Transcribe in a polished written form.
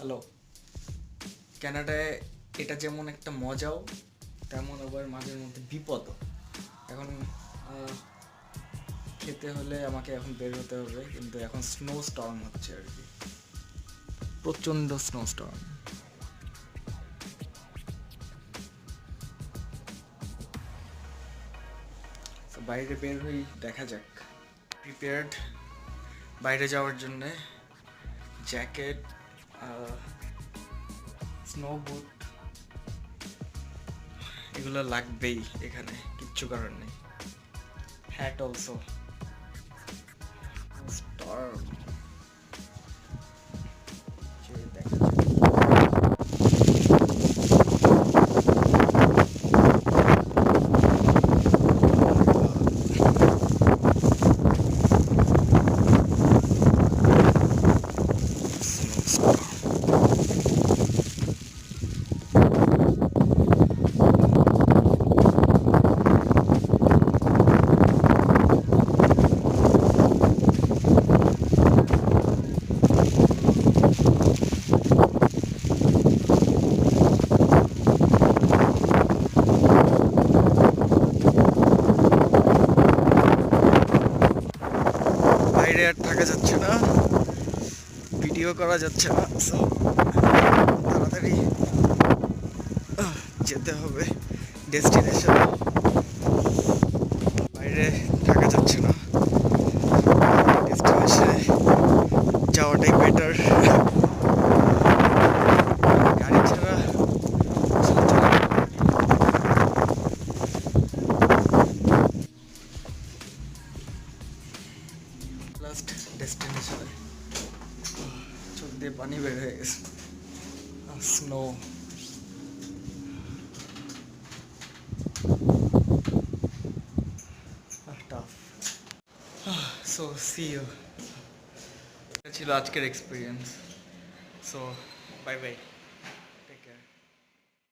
Hello. কানাডায় এটা যেমন একটা মজাও, তেমন আবার মাঝের মধ্যে বিপদও। এখন খেতে হলে আমাকে এখন বের হতে হবে, কিন্তু এখন স্নো স্টর্ম হচ্ছে আর কি, প্রচণ্ড স্নো স্টর্ম। বাইরে বের হই, দেখা যাক। প্রিপেয়ার্ড বাইরে যাওয়ার জন্যে জ্যাকেট, স্নো বুট, এগুলো লাগবেই, এখানে কিচ্ছু করার নেই। Hat also. স্টর্ম দেখা যাক। বাইরে আর থাকা যাচ্ছে না, ভিডিও করা যাচ্ছে না, সো তাড়াতাড়ি যেতে হবে ডেস্টিনেশনে। বাইরে থাকা যাচ্ছে না, ডেস্টিনেশনে যাওয়াটাই বেটার। গাড়ি ছাড়া লাস্ট ডেস্টিনেশনে চোখ দিয়ে পানি বের হয়ে গেছে। Snow, tough. So see you. এটা ছিল আজকের এক্সপিরিয়েন্স। So bye bye.